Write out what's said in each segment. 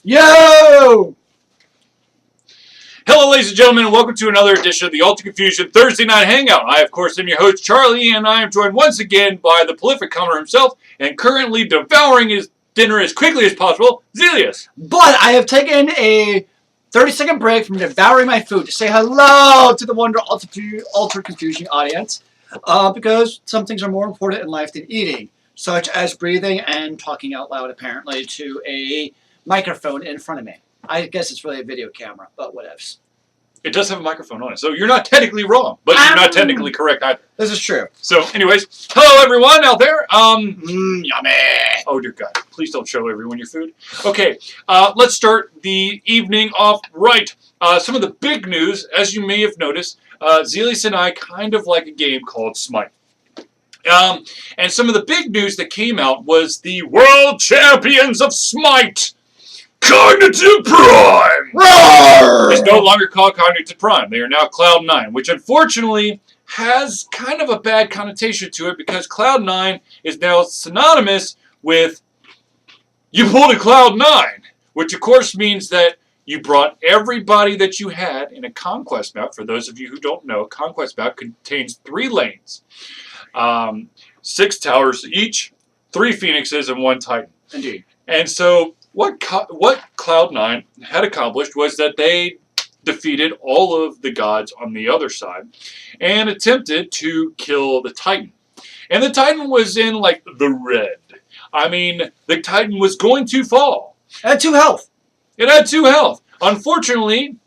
Yo! Hello, ladies and gentlemen, and welcome to another edition of the Ultimate Confusion Thursday Night Hangout. I, of course, am your host, Charlie, and I am joined once again by the prolific comer himself, and currently devouring his dinner as quickly as possible, Zealeus. But I have taken a 30-second break from devouring my food to say hello to the Wonder Ultra Confusion audience, because some things are more important in life than eating, such as breathing and talking out loud, apparently, to a microphone in front of me. I guess it's really a video camera, but whatevs. It does have a microphone on it, so you're not technically wrong, but you're not technically correct either. This is true. So, anyways, hello everyone out there. Yummy. Oh dear God, please don't show everyone your food. Okay, let's start the evening off right. Some of the big news, as you may have noticed, Zealeus and I kind of like a game called Smite. And some of the big news that came out was the World Champions of Smite! Cognitive Prime! Roar! It's no longer called Cognitive Prime. They are now Cloud9, which unfortunately has kind of a bad connotation to it because Cloud9 is now synonymous with you pulled a Cloud9, which of course means that you brought everybody that you had in a conquest map. For those of you who don't know, a conquest map contains 3 lanes, 6 towers each, 3 phoenixes, and 1 titan. Indeed. And so what Cloud9 had accomplished was that they defeated all of the gods on the other side and attempted to kill the Titan. And the Titan was in, like, the red. I mean, the Titan was going to fall. It had 2 health. It had 2 health. Unfortunately,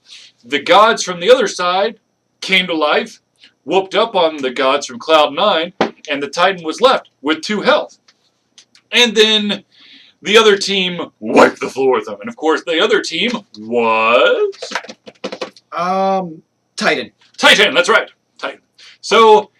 the gods from the other side came to life, whooped up on the gods from Cloud9, and the Titan was left with 2 health. And then the other team wiped the floor with them. And of course, the other team was Titan. Titan, that's right. Titan. So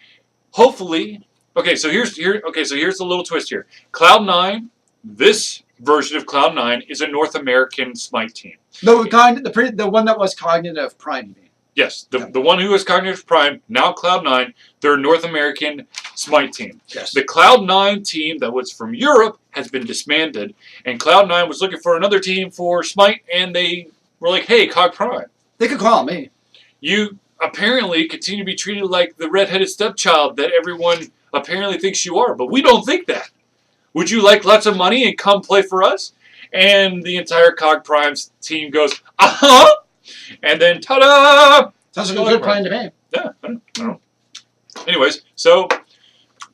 hopefully, so here's the little twist here. Cloud9, this version of Cloud9 is a North American Smite team. The one that was Cognitive Prime, you mean? Yes, the one who was Cognitive Prime, now Cloud9, they're a North American Smite team. Yes. The Cloud9 team that was from Europe has been disbanded, and Cloud9 was looking for another team for Smite, and they were like, hey, Cog Prime. They could call me. You apparently continue to be treated like the redheaded stepchild that everyone apparently thinks you are, but we don't think that. Would you like lots of money and come play for us? And the entire Cog Prime's team goes, uh-huh! And then, ta-da! Sounds like a good plan to me. Yeah, I don't know. Anyways, so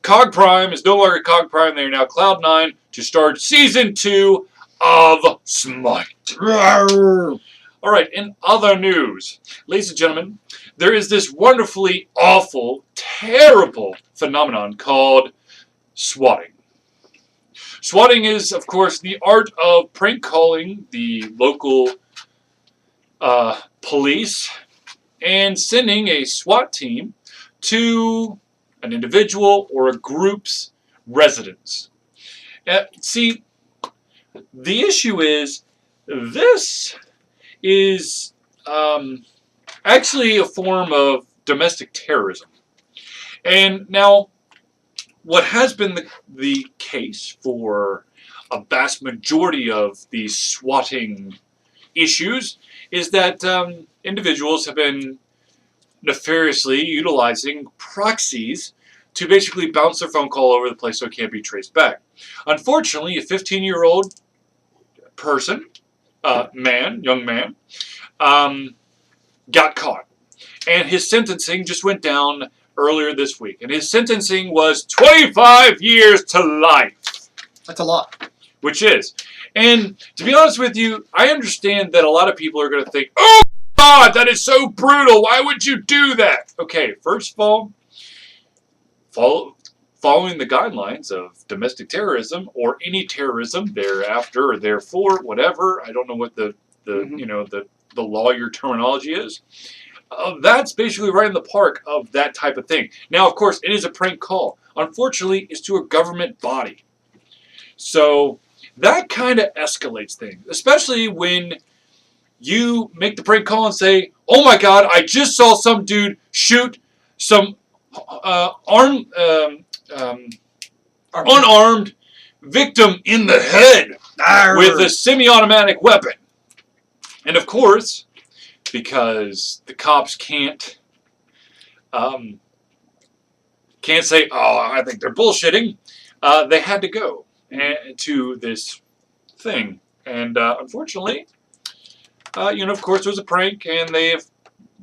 Cog Prime is no longer Cog Prime. They are now Cloud9 to start Season 2 of Smite. Roar. All right, in other news, ladies and gentlemen, there is this wonderfully awful, terrible phenomenon called SWATTing. SWATTing is, of course, the art of prank calling the local police and sending a SWAT team to an individual or a group's residence. See, the issue is this is actually a form of domestic terrorism. And now, what has been the case for a vast majority of these swatting issues is that individuals have been nefariously utilizing proxies to basically bounce their phone call over the place so it can't be traced back. Unfortunately, a 15-year-old person, young man, got caught. And his sentencing just went down earlier this week. And his sentencing was 25 years to life. That's a lot. Which is. And to be honest with you, I understand that a lot of people are going to think, oh God, that is so brutal. Why would you do that? Okay, first of all, following the guidelines of domestic terrorism or any terrorism thereafter or therefore, whatever. I don't know what the lawyer terminology is. That's basically right in the park of that type of thing. Now, of course, it is a prank call. Unfortunately, it's to a government body. So that kind of escalates things, especially when you make the prank call and say, oh my God, I just saw some dude shoot some unarmed victim in the head with a semi-automatic weapon. And of course, because the cops can't say, oh, I think they're bullshitting, they had to go to this thing. And unfortunately, of course, it was a prank, and they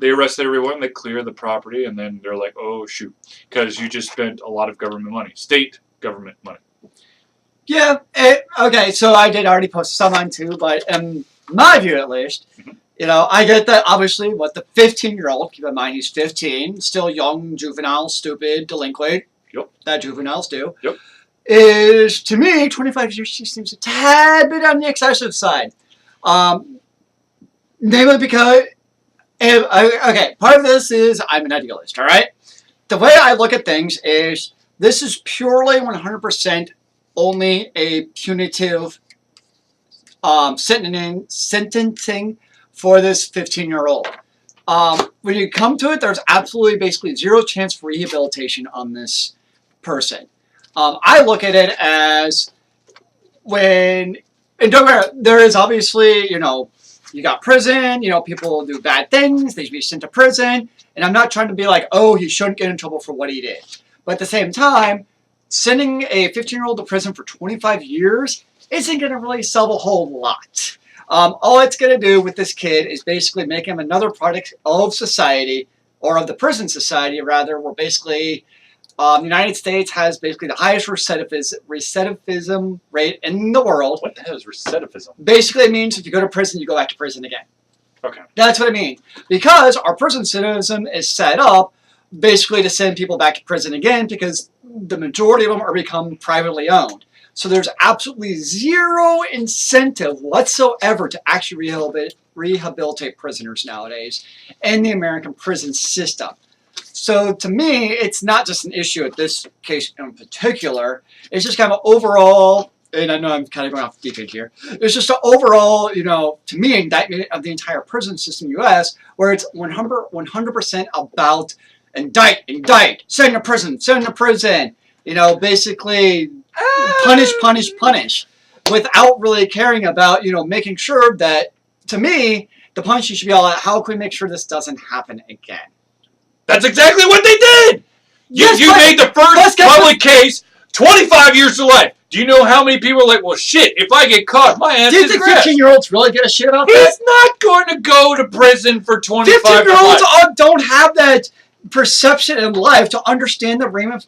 arrested everyone, they clear the property, and then they're like, oh, shoot, because you just spent a lot of government money, state government money. Yeah, okay, so I did already post some on too, but in my view at least, I get that obviously what the 15-year-old, keep in mind he's 15, still young, juvenile, stupid, delinquent, that juveniles do, is, to me, 25 years just seems a tad bit on the excessive side. Namely because, okay, part of this is I'm an idealist, all right? The way I look at things is this is purely 100% only a punitive sentencing for this 15-year-old. When you come to it, there's absolutely basically zero chance for rehabilitation on this person. I look at it as and don't worry, there is obviously, you got prison, people do bad things, they should be sent to prison, and I'm not trying to be like, oh, he shouldn't get in trouble for what he did. But at the same time, sending a 15-year-old to prison for 25 years isn't going to really solve a whole lot. All it's going to do with this kid is basically make him another product of society, or of the prison society, rather, where basically the United States has basically the highest recidivism rate in the world. What the hell is recidivism? Basically, it means if you go to prison, you go back to prison again. Okay. That's what it means. Because our prison system is set up basically to send people back to prison again, because the majority of them are become privately owned. So there's absolutely zero incentive whatsoever to actually rehabilitate prisoners nowadays in the American prison system. So to me, it's not just an issue at this case in particular. It's just kind of overall, and I know I'm kind of going off the deep end here. It's just an overall, to me, indictment of the entire prison system in the U.S., where it's 100% about indict, send to prison, basically punish, without really caring about, making sure that, to me, the punishment should be all, how can we make sure this doesn't happen again? That's exactly what they did! You made the first public case, 25 years to life. Do you know how many people are like, well, shit, if I get caught, my ass is Do you think 15-year-olds really give a shit about that? He's not going to go to prison for 25 years. 15-year-olds don't have that perception in life to understand the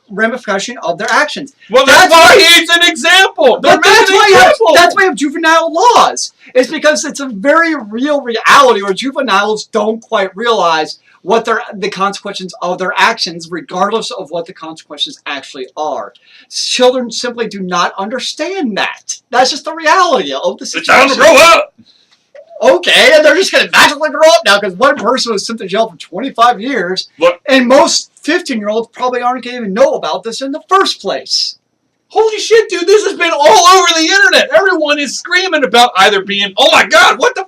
ramification of their actions. Well, that's why he's an example. But that's why you have juvenile laws. It's because it's a very real reality where juveniles don't quite realize what the consequences of their actions, regardless of what the consequences actually are. Children simply do not understand that. That's just the reality of the situation. It's time to grow up. Okay, and they're just going to magically grow up now because one person was sent to jail for 25 years, and most 15-year-olds probably aren't going to even know about this in the first place. Holy shit, dude, this has been all over the internet. Everyone is screaming about either being, oh my god, what the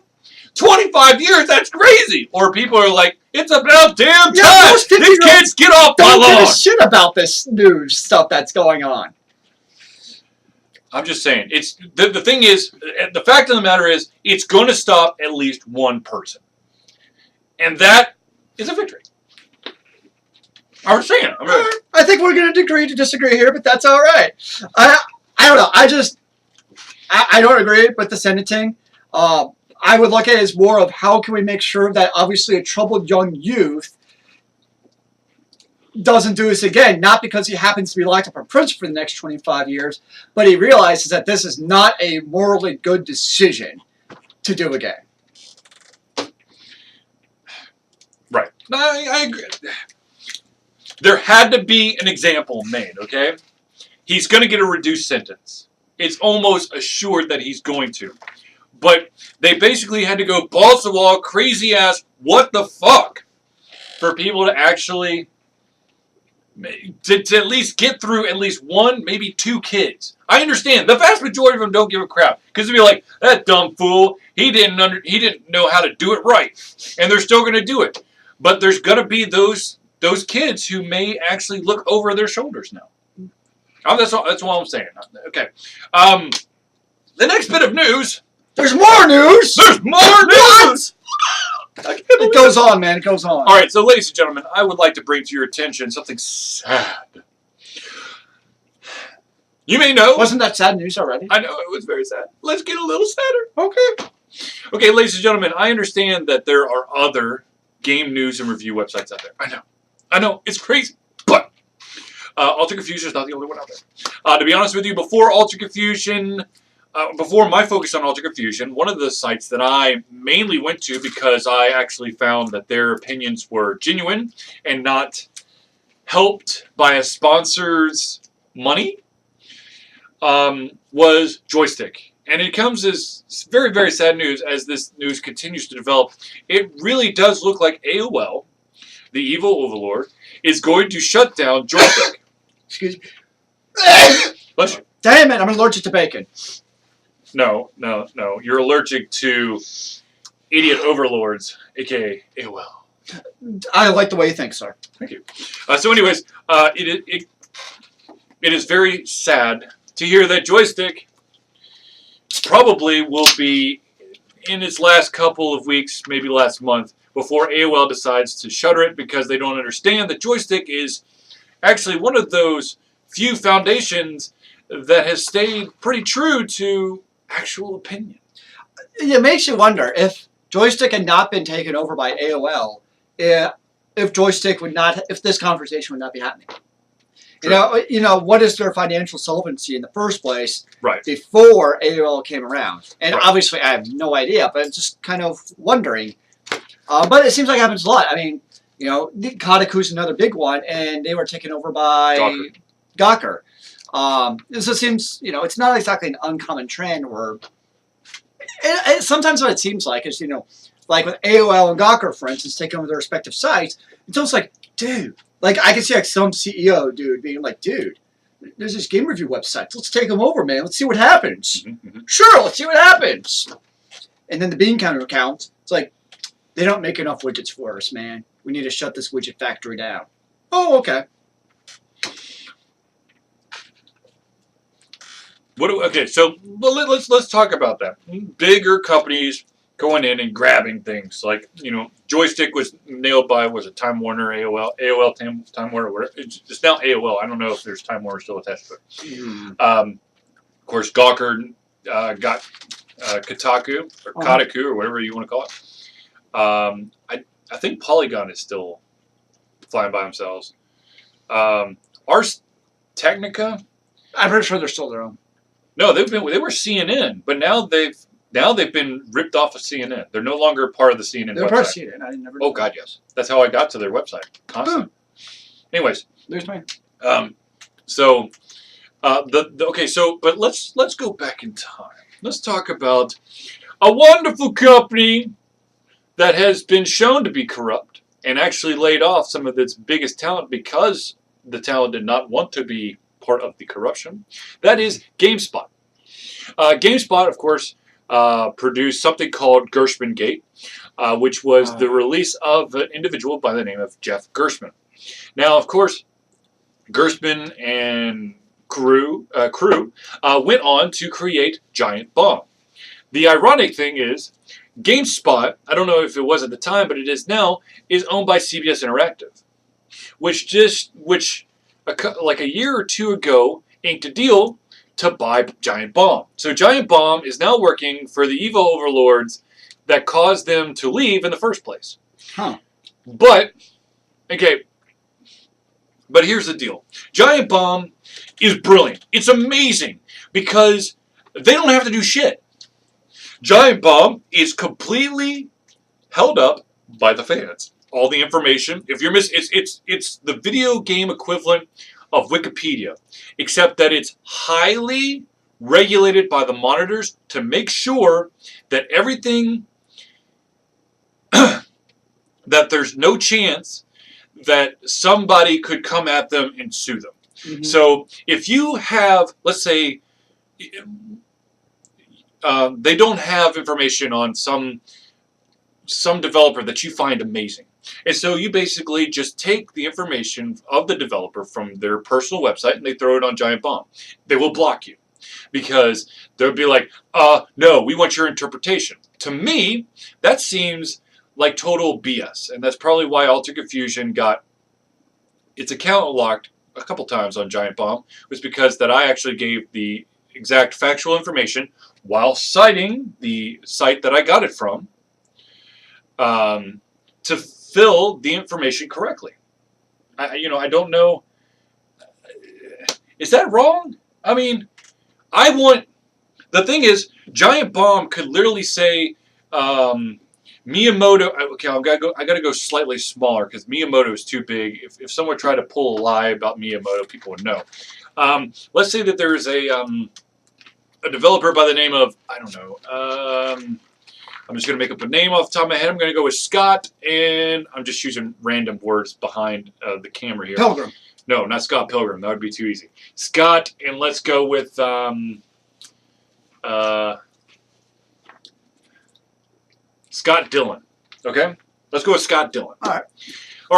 25 years, that's crazy. Or people are like, it's about damn time. These kids get off my lawn. Don't give a shit about this news stuff that's going on. I'm just saying, it's the thing is, the fact of the matter is, it's going to stop at least one person. And that is a victory. I'm saying. I think we're going to agree to disagree here, but that's all right. I don't know. I don't agree with the sentencing. I would look at it as more of how can we make sure that obviously a troubled young youth doesn't do this again, not because he happens to be locked up in prison for the next 25 years, but he realizes that this is not a morally good decision to do again. Right. No, I agree. There had to be an example made, okay? He's going to get a reduced sentence. It's almost assured that he's going to. But they basically had to go balls to the wall, crazy ass, what the fuck, for people to actually, to at least get through at least one, maybe two kids. I understand. The vast majority of them don't give a crap. Because they'd be like, that dumb fool, he didn't know how to do it right. And they're still going to do it. But there's going to be those kids who may actually look over their shoulders now. That's all I'm saying. Okay. The next bit of news. There's more news! There's more news! goes on, man. It goes on. All right, so ladies and gentlemen, I would like to bring to your attention something sad. You may know. Wasn't that sad news already? I know, it was very sad. Let's get a little sadder. Okay. Okay, ladies and gentlemen, I understand that there are other game news and review websites out there. I know, it's crazy, but Alter Confusion is not the only one out there. To be honest with you, before my focus on Alter Confusion, one of the sites that I mainly went to because I actually found that their opinions were genuine and not helped by a sponsor's money, was Joystick. And it comes as very, very sad news as this news continues to develop. It really does look like AOL, the evil overlord, is going to shut down Joystick. Excuse me. Bless you. Damn it, I'm allergic to bacon. No. You're allergic to idiot overlords, a.k.a. AOL. I like the way you think, sir. Thank you. So anyways, it is very sad to hear that Joystick probably will be in its last couple of weeks, maybe last month, before AOL decides to shutter it because they don't understand that Joystick is actually one of those few foundations that has stayed pretty true to actual opinion. It makes you wonder if Joystick had not been taken over by AOL, if Joystick would not, if this conversation would not be happening. You know, what is their financial solvency in the first place? Right. Before AOL came around, and right. Obviously I have no idea, but it's just kind of wondering. But it seems like it happens a lot. I mean, you know, Kotaku's another big one, and they were taken over by Gawker. So it seems, you know, it's not exactly an uncommon trend where sometimes what it seems like is, you know, like with AOL and Gawker, for instance, taking over their respective sites, it's almost like, dude, like I can see like some CEO dude being like, dude, there's this game review website. Let's take them over, man. Let's see what happens. Sure, let's see what happens. And then the bean counter account, it's like, they don't make enough widgets for us, man. We need to shut this widget factory down. Oh, okay. Okay, so let's talk about that. Bigger companies going in and grabbing things like, you know, Joystick was nailed by, was it Time Warner, AOL Time Warner, whatever. It's now AOL. I don't know if there's Time Warner still attached to it. Of course, Gawker got Kotaku or Kotaku or whatever you want to call it. I think Polygon is still flying by themselves. Ars Technica, I'm pretty sure they're still their own. No, they were CNN, but now they've been ripped off of CNN. They're no longer part of the CNN They're website. part of CNN. I never. Oh God, yes. That's how I got to their website. Constantly. Anyways, there's mine. Okay. So, but let's go back in time. Let's talk about a wonderful company that has been shown to be corrupt and actually laid off some of its biggest talent because the talent did not want to be part of the corruption. That is GameSpot. GameSpot, of course, produced something called Gershman Gate, which was the release of an individual by the name of Jeff Gershman. Now, of course, Gershman and crew went on to create Giant Bomb. The ironic thing is, GameSpot, I don't know if it was at the time, but it is now, is owned by CBS Interactive, which like a year or two ago inked a deal to buy Giant Bomb. So Giant Bomb is now working for the evil overlords that caused them to leave in the first place. Huh. But here's the deal. Giant Bomb is brilliant. It's amazing because they don't have to do shit. Giant Bomb is completely held up by the fans. All the information, if you're it's the video game equivalent of Wikipedia, except that it's highly regulated by the monitors to make sure that everything, that there's no chance that somebody could come at them and sue them. Mm-hmm. So if you have, let's say, they don't have information on some developer that you find amazing. And so you basically just take the information of the developer from their personal website and they throw it on Giant Bomb. They will block you because they'll be like, no, we want your interpretation. To me, that seems like total BS. And that's probably why Alter Confusion got its account locked a couple times on Giant Bomb, was because that I actually gave the exact factual information while citing the site that I got it from to fill the information correctly. I don't know. Is that wrong? I mean, the thing is, Giant Bomb could literally say, Miyamoto. Okay, I gotta go slightly smaller because Miyamoto is too big. If someone tried to pull a lie about Miyamoto, people would know. Let's say that there's a developer by the name of, I don't know. I'm just gonna make up a name off the top of my head. I'm gonna go with Scott, and I'm just using random words behind the camera here. Pilgrim. No, not Scott Pilgrim. That would be too easy. Scott, and let's go with Scott Dillon. Okay, let's go with Scott Dillon. All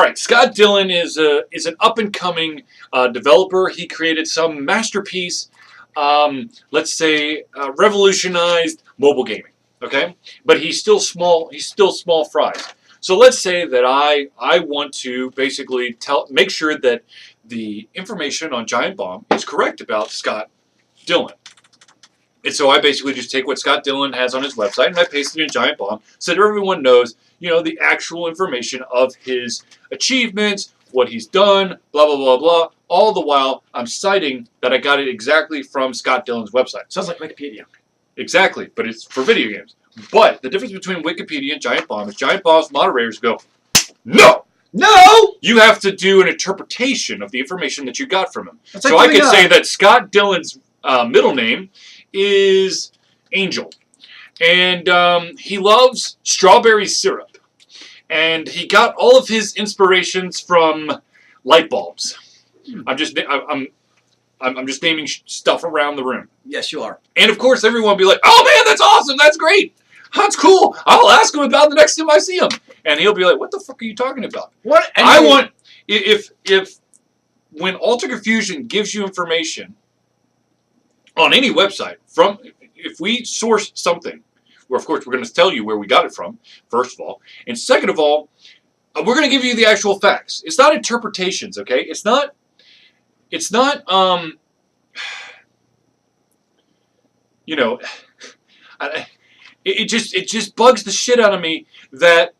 right. Scott Dillon is an up and coming developer. He created some masterpiece. Let's say revolutionized mobile gaming. Okay, but he's still small. He's still small fries. So let's say that I want to basically make sure that the information on Giant Bomb is correct about Scott Dillon. And so I basically just take what Scott Dillon has on his website and I paste it in Giant Bomb so that everyone knows, the actual information of his achievements, what he's done, blah, blah, blah, blah. All the while, I'm citing that I got it exactly from Scott Dillon's website. Sounds like Wikipedia. Exactly, but it's for video games. But the difference between Wikipedia and Giant Bomb is Giant Bomb's moderators go, no! No! You have to do an interpretation of the information that you got from him. That's So I could say that Scott Dillon's middle name is Angel. And he loves strawberry syrup. And he got all of his inspirations from light bulbs. I'm just naming stuff around the room. Yes, you are. And of course, everyone will be like, "Oh man, that's awesome! That's great! That's cool! I'll ask him about it the next time I see him." And he'll be like, "What the fuck are you talking about?" What? If when Alter Confusion gives you information on any website if we source something, well, of course, we're going to tell you where we got it from, first of all. And second of all, we're going to give you the actual facts. It's not interpretations, okay? It's not, it just bugs the shit out of me that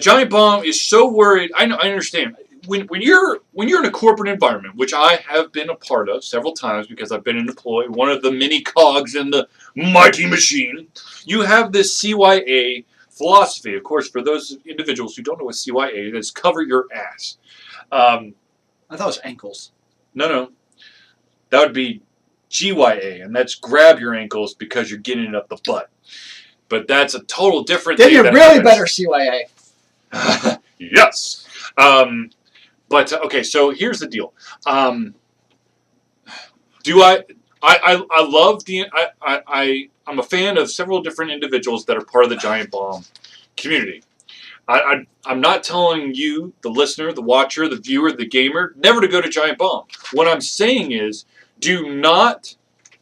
Giant Bomb is so worried. I understand. When you're in a corporate environment, which I have been a part of several times because I've been an employee, one of the many cogs in the mighty machine, you have this CYA philosophy. Of course, for those individuals who don't know what CYA is, cover your ass. I thought it was ankles. No. That would be GYA, and that's grab your ankles because you're getting it up the butt. But that's a total different thing. Then you're really better CYA. Yes. But okay, so here's the deal. I love I'm a fan of several different individuals that are part of the Giant Bomb community. I'm not telling you, the listener, the watcher, the viewer, the gamer, never to go to Giant Bomb. What I'm saying is, do not,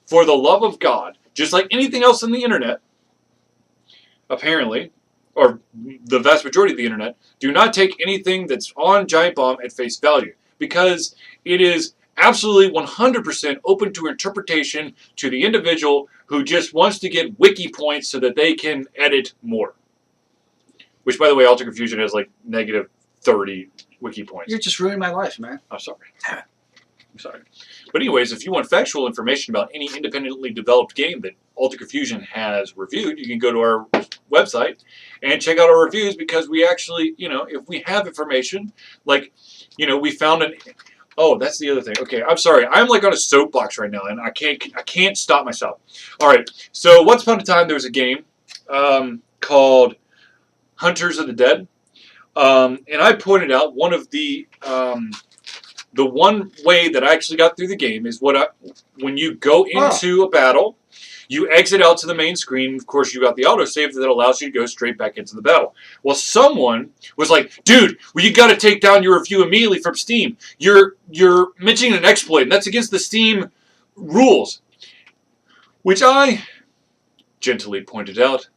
for the love of God, just like anything else on the internet, apparently, or the vast majority of the internet, do not take anything that's on Giant Bomb at face value, because it is absolutely 100% open to interpretation to the individual who just wants to get wiki points so that they can edit more. Which, by the way, Alter Confusion has like negative 30 wiki points. You're just ruining my life, man. I'm sorry. I'm sorry. But anyways, if you want factual information about any independently developed game that Alter Confusion has reviewed, you can go to our website and check out our reviews, because we actually, if we have information, like, we found oh, that's the other thing. Okay, I'm sorry. I'm like on a soapbox right now, and I can't stop myself. All right. So once upon a time, there was a game called Hunters of the Dead, and I pointed out one of the one way that I actually got through the game is when you go into a battle, you exit out to the main screen. Of course, you got the autosave that allows you to go straight back into the battle. Well, someone was like, "Dude, you got to take down your review immediately from Steam. You're mentioning an exploit, and that's against the Steam rules." Which I gently pointed out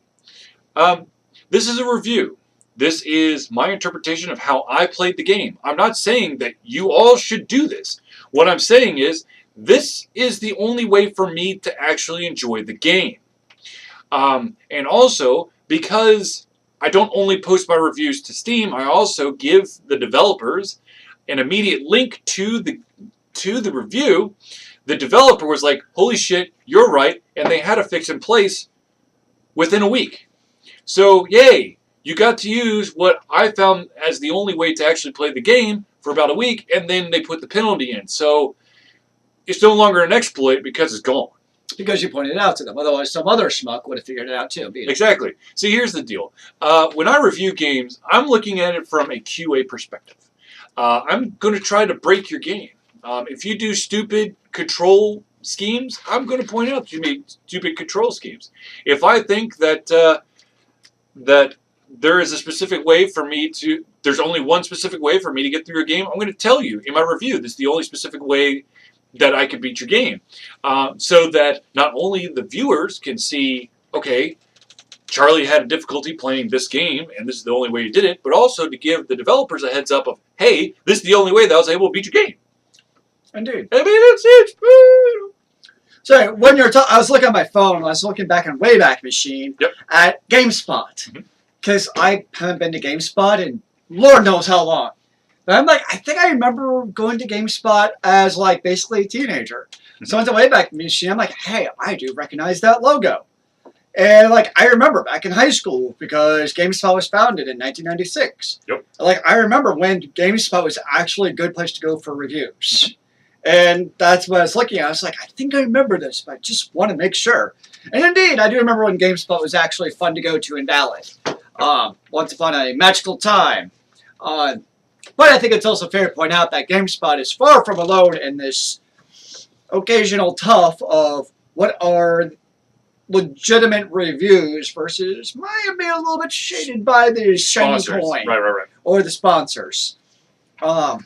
This is a review. This is my interpretation of how I played the game. I'm not saying that you all should do this. What I'm saying is, this is the only way for me to actually enjoy the game. And also, because I don't only post my reviews to Steam, I also give the developers an immediate link to the review. The developer was like, holy shit, you're right, and they had a fix in place within a week. So, yay, you got to use what I found as the only way to actually play the game for about a week, and then they put the penalty in. So, it's no longer an exploit because it's gone. Because you pointed it out to them. Otherwise, some other schmuck would have figured it out too. Exactly. See, here's the deal. When I review games, I'm looking at it from a QA perspective. I'm going to try to break your game. If you do stupid control schemes, I'm going to point out you made stupid control schemes. If I think that that there is a specific way for me to, there's only one specific way for me to get through your game, I'm going to tell you in my review, this is the only specific way that I could beat your game. So that not only the viewers can see, okay, Charlie had a difficulty playing this game, and this is the only way you did it, but also to give the developers a heads up of, hey, this is the only way that I was able to beat your game. Indeed. I mean, it's So when you're I was looking at my phone, I was looking back on Wayback Machine at GameSpot. Because I haven't been to GameSpot in Lord knows how long. But I'm like, I think I remember going to GameSpot as like basically a teenager. So I went to Wayback Machine. I'm like, hey, I do recognize that logo. And like I remember back in high school because GameSpot was founded in 1996. Yep. Like I remember when GameSpot was actually a good place to go for reviews. And that's what I was looking at. I was like, I think I remember this, but I just want to make sure. And indeed, I do remember when GameSpot was actually fun to go to in Dallas. Once upon a magical time. But I think it's also fair to point out that GameSpot is far from alone in this occasional tough of what are legitimate reviews versus might be a little bit shaded by the shiny coin. Right. Or the sponsors. I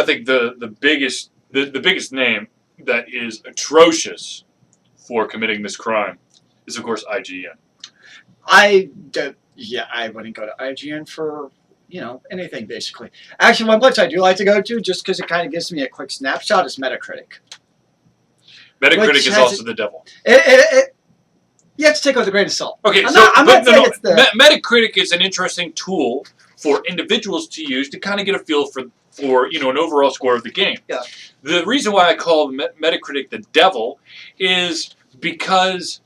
think the biggest name that is atrocious for committing this crime is, of course, IGN. I wouldn't go to IGN for, anything, basically. Actually, one place I do like to go to, just because it kind of gives me a quick snapshot, is Metacritic. Metacritic is also the devil. You have to take it with a grain of salt. Okay, Metacritic is an interesting tool for individuals to use to kind of get a feel for an overall score of the game. Yeah. The reason why I call Metacritic the devil is because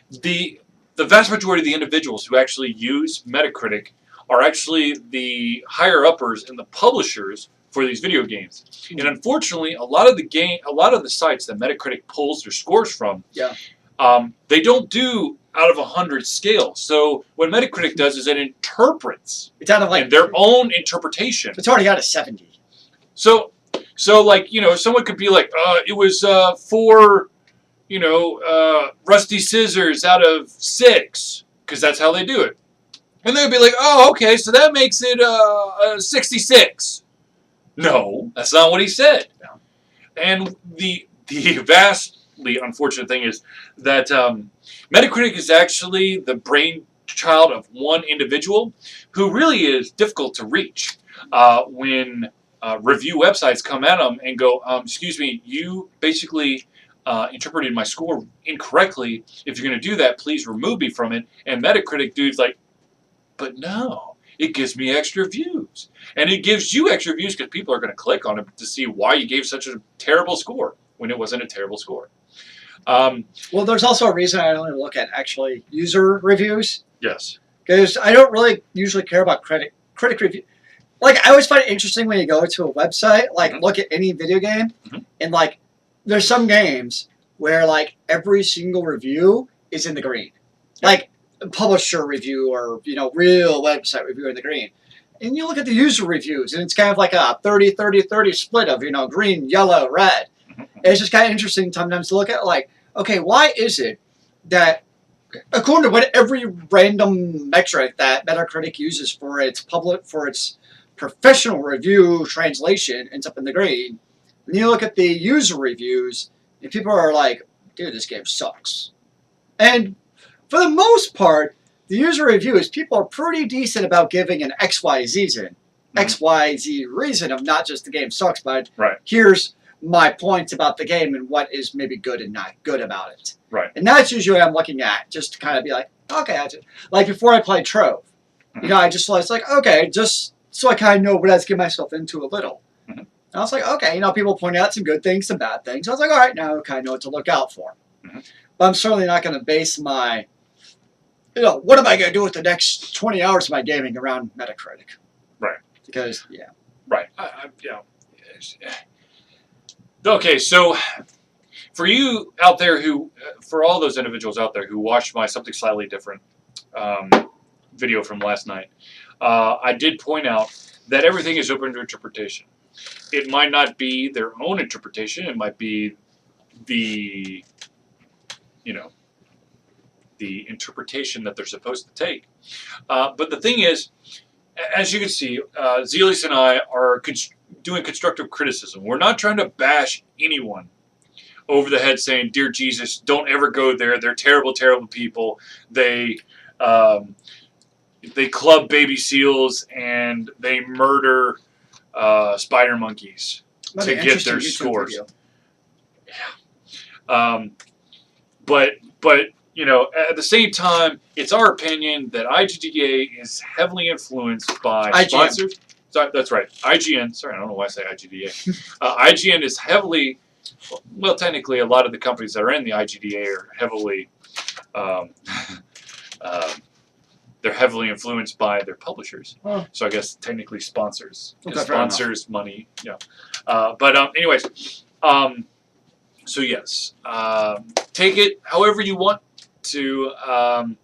the vast majority of the individuals who actually use Metacritic are actually the higher uppers and the publishers for these video games. And unfortunately, a lot of the sites that Metacritic pulls their scores from, they don't do out of 100 scale. So what Metacritic does is it interprets it's out of like their own interpretation. It's already out of 70. So like, someone could be like, it was 4, rusty scissors out of 6, because that's how they do it. And they'd be like, oh, okay, so that makes it 66. No, that's not what he said. No. And the vastly unfortunate thing is that Metacritic is actually the brainchild of one individual who really is difficult to reach when review websites come at them and go, excuse me, you basically interpreted my score incorrectly. If you're going to do that, please remove me from it. And Metacritic dude's like, but no, it gives me extra views. And it gives you extra views because people are going to click on it to see why you gave such a terrible score when it wasn't a terrible score. Well, there's also a reason I only look at actually user reviews. Yes. Because I don't really usually care about critic review. Like, I always find it interesting when you go to a website, like, look at any video game, and, like, there's some games where, like, every single review is in the green. Like, publisher review or, real website review in the green. And you look at the user reviews, and it's kind of like a 30-30-30 split of, green, yellow, red. And it's just kind of interesting sometimes to look at, like, okay, why is it that, according to what every random metric that Metacritic uses for its professional review translation ends up in the green, and you look at the user reviews, and people are like, dude, this game sucks. And for the most part, the user reviews, people are pretty decent about giving an XYZ reason of not just the game sucks, but here's my points about the game and what is maybe good and not good about it. Right. And that's usually what I'm looking at, just to kind of be like, okay, like before I played Trove, you know, I just was like, okay, just so I kind of know what I was getting myself into a little. And I was like, okay, you know, people point out some good things, some bad things. I was like, all right, now I kind of know what to look out for. But I'm certainly not going to base my, you know, what am I going to do with the next 20 hours of my gaming around Metacritic? Right. Because, yeah. Right. Yeah. Okay, so for you out there who, for all those individuals out there who watched my something slightly different video from last night, I did point out that everything is open to interpretation. It might not be their own interpretation. It might be the, you know, the interpretation that they're supposed to take. But the thing is, as you can see, Zealeus and I are doing constructive criticism. We're not trying to bash anyone over the head saying, dear Jesus, don't ever go there. They're terrible, terrible people. They club baby seals and they murder spider monkeys to get their scores. Yeah. But you know, at the same time, it's our opinion that IGDA is heavily influenced by sponsors. Sorry, that's right, IGN. Sorry, I don't know why I say IGDA. IGN is heavily, well, technically, a lot of the companies that are in the IGDA are heavily, they're heavily influenced by their publishers. Oh. So I guess technically sponsors. Okay, sponsors money, yeah. Anyways, so yes, take it however you want to. I'm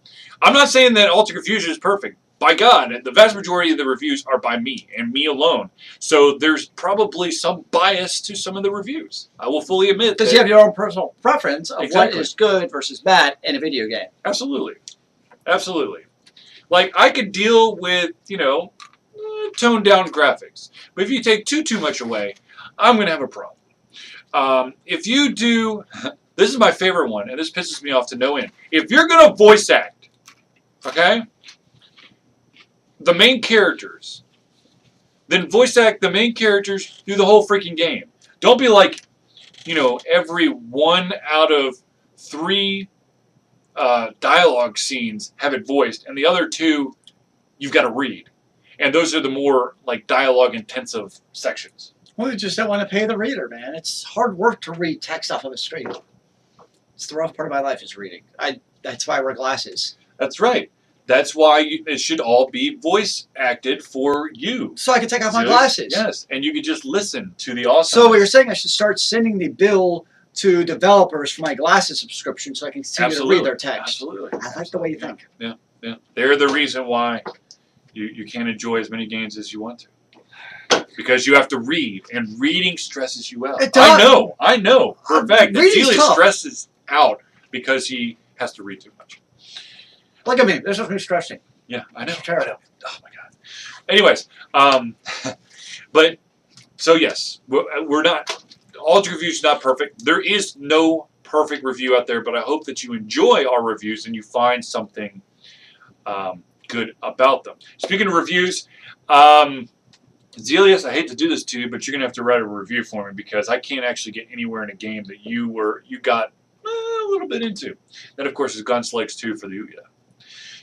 not saying that Alter Confusion is perfect. By God, the vast majority of the reviews are by me and me alone. So there's probably some bias to some of the reviews. I will fully admit that. Because you have your own personal preference of what is good versus bad in a video game. Absolutely. Absolutely. Like, I could deal with, you know, toned down graphics. But if you take too much away, I'm going to have a problem. If you do, this is my favorite one, and this pisses me off to no end. If you're going to voice act, okay, the main characters, then voice act the main characters through the whole freaking game. Don't be like, you know, every 1 out of 3 dialogue scenes have it voiced, and the other 2 you've got to read. And those are the more like dialogue intensive sections. Well, you just don't want to pay the reader, man. It's hard work to read text off of a screen. It's the rough part of my life is reading. That's why I wear glasses. That's right. That's why it should all be voice acted for you. So I can take off my glasses. Yes, and you can just listen to the awesome. So what you're saying, I should start sending the bill to developers for my glasses subscription so I can continue to read their text. Absolutely. I like the way you think. Yeah, yeah. They're the reason why you can't enjoy as many games as you want to. Because you have to read, and reading stresses you out. It does. I know for a fact that Zealeus stresses out because he has to read too much. Look at me. This is me stressing. Yeah, I know. It's terrible. Oh my God. Anyways, but so yes, we're not. Alter Reviews is not perfect. There is no perfect review out there, but I hope that you enjoy our reviews and you find something good about them. Speaking of reviews, Zealeus, I hate to do this to you, but you're gonna have to write a review for me because I can't actually get anywhere in a game that you got a little bit into. That, of course, is Gunslakes 2 for the Ouya.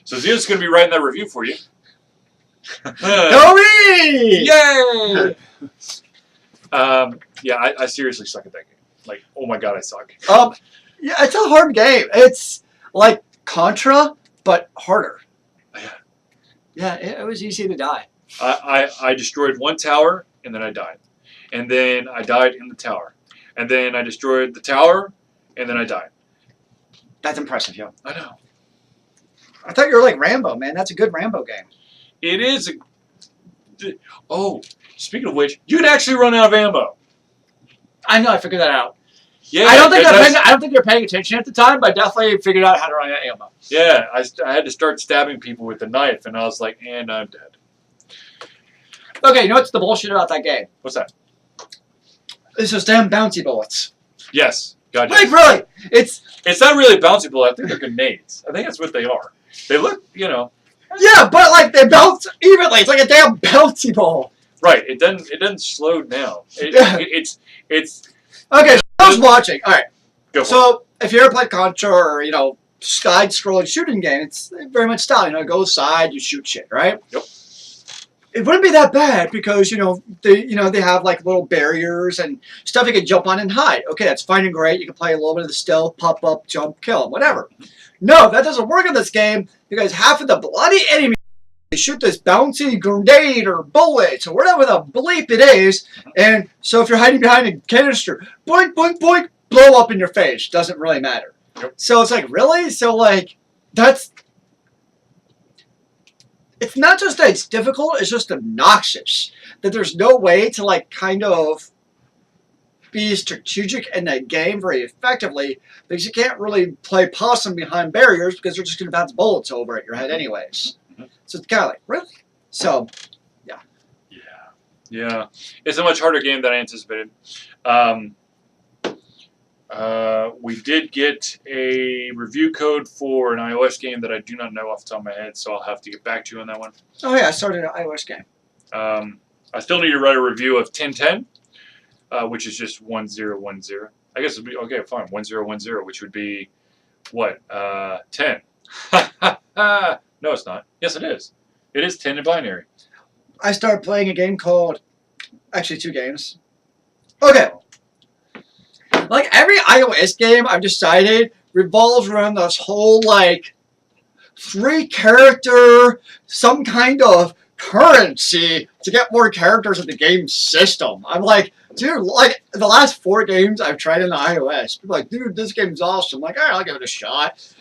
So Zealeus is going to be writing that review for you. Go me! Yay! Yeah, I seriously suck at that game. Like, oh my God, I suck. Yeah, it's a hard game. It's like Contra, but harder. Yeah. Yeah, it was easy to die. I destroyed 1 tower, and then I died. And then I died in the tower. And then I destroyed the tower, and then I died. That's impressive, yo. I know. I thought you were like Rambo, man. That's a good Rambo game. It is. Oh, speaking of which, you can actually run out of ammo. I know. I figured that out. Yeah. I don't think you're paying attention at the time, but I definitely figured out how to run out of ammo. Yeah, I had to start stabbing people with a knife, and I was like, and I'm dead. Okay, you know what's the bullshit about that game? What's that? It's those damn bouncy bullets. Yes. God, like, really? It's not really a bouncy bullet. I think they're grenades. I think that's what they are. They look, you know. Yeah, but like they bounce evenly. It's like a damn bouncy ball. Right. It doesn't slow down. It's Okay, so I was watching. All right. Go for it. So if you ever play Contra or side-scrolling shooting game, it's very much style. Go side, you shoot shit, right? Yep. It wouldn't be that bad because they have like little barriers and stuff you can jump on and hide. Okay, that's fine and great. You can play a little bit of the stealth, pop up, jump, kill, whatever. No, that doesn't work in this game because half of the bloody enemies they shoot this bouncy grenade or bullet or whatever the bleep it is, and so if you're hiding behind a canister, boink, boink, boink, blow up in your face. Doesn't really matter. Yep. So it's like, really? So like, it's not just that it's difficult, it's just obnoxious. That there's no way to like kind of be strategic in that game very effectively because you can't really play possum behind barriers because they're just going to bounce bullets over at your head anyways. So it's kind of like, really? So, yeah. Yeah. It's a much harder game than I anticipated. We did get a review code for an iOS game that I do not know off the top of my head, so I'll have to get back to you on that one. Oh, yeah, I started an iOS game. I still need to write a review of 1010, which is just 1010. I guess it'd be, okay, fine, 1010, which would be, what, 10. No, it's not. Yes, it is. It is 10 in binary. I started playing a game called, actually 2 games. Okay. Like every iOS game I've decided revolves around this whole like 3-character, some kind of currency to get more characters in the game system. I'm like, dude, like the last 4 games I've tried in the iOS, people are like, dude, this game's awesome. I'm like, all right, I'll give it a shot.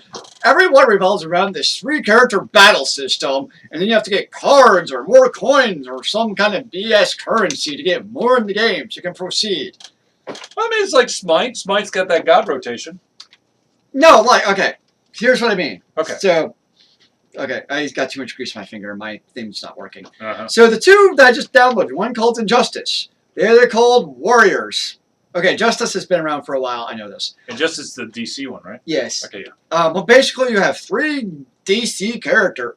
Everyone revolves around this 3-character battle system, and then you have to get cards or more coins or some kind of BS currency to get more in the game so you can proceed. Well, I mean, it's like Smite. Smite's got that god rotation. No, like, okay, here's what I mean. Okay. So, okay, I got too much grease on my finger. My thing's not working. Uh-huh. So the 2 that I just downloaded, one called Injustice. The other called Warriors. Okay, Justice has been around for a while. I know this. Injustice is the DC one, right? Yes. Okay, yeah. Well, basically, you have 3 DC character.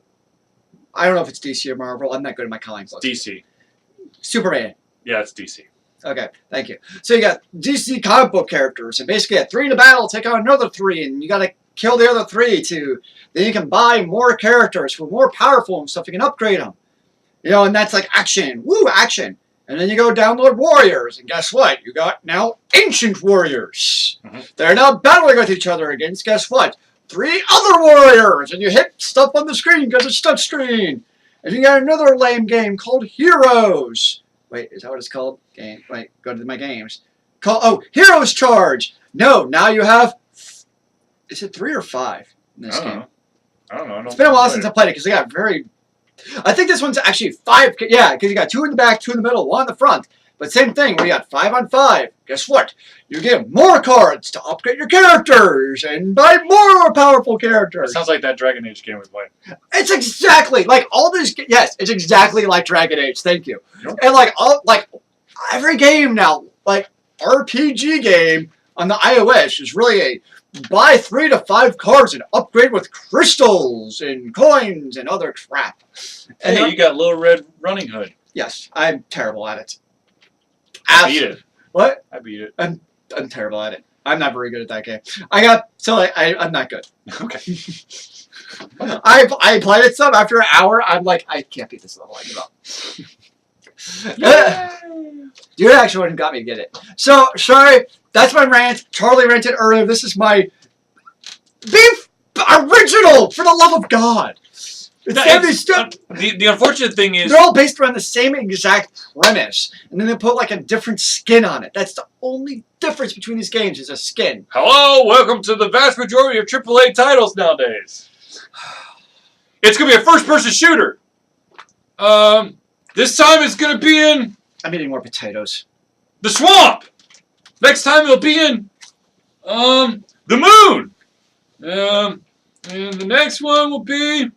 I don't know if it's DC or Marvel. I'm not good at my comic books. DC. Superman. Yeah, it's DC. Okay, thank you. So you got DC comic book characters, and basically you have 3 in a battle, take on another 3, and you got to kill the other 3 to. Then you can buy more characters who are more powerful and stuff. You can upgrade them. And that's like action. Woo, action. And then you go download Warriors, and guess what? You got now Ancient Warriors. Mm-hmm. They're now battling with each other against, guess what? 3 other Warriors, and you hit stuff on the screen because it's touch screen. And you got another lame game called Heroes. Wait, is that what it's called? Game. Wait, go to my games. Heroes Charge. No, now you have. Is it 3 or 5 in this game? I don't know. It's been a while since I played it because they got very. I think this one's actually 5. Yeah, because you got 2 in the back, 2 in the middle, 1 in the front. But same thing, we got 5 on 5. Guess what? You get more cards to upgrade your characters and buy more powerful characters. It sounds like that Dragon Age game we played. It's exactly like all these. Yes, it's exactly like Dragon Age. Thank you. Yep. And every game now, like RPG game on the iOS is really a buy 3 to 5 cards and upgrade with crystals and coins and other crap. And Hey, you got Little Red Running Hood. Yes, I'm terrible at it. I beat it. What? I beat it. I'm terrible at it. I'm not very good at that game. I'm not good. Okay. I played it some. After an hour, I'm like, I can't beat this level. I give up. You actually wouldn't got me to get it. So, sorry, that's my rant. Charlie ranted earlier. This is my beef original, for the love of God. The unfortunate thing is they're all based around the same exact premise, and then they put like a different skin on it. That's the only difference between these games is a skin. hello, welcome to the vast majority of AAA titles nowadays. It's gonna be a first-person shooter. This time it's gonna be in I'm eating more potatoes. the swamp. Next time it'll be in the moon. And the next one will be,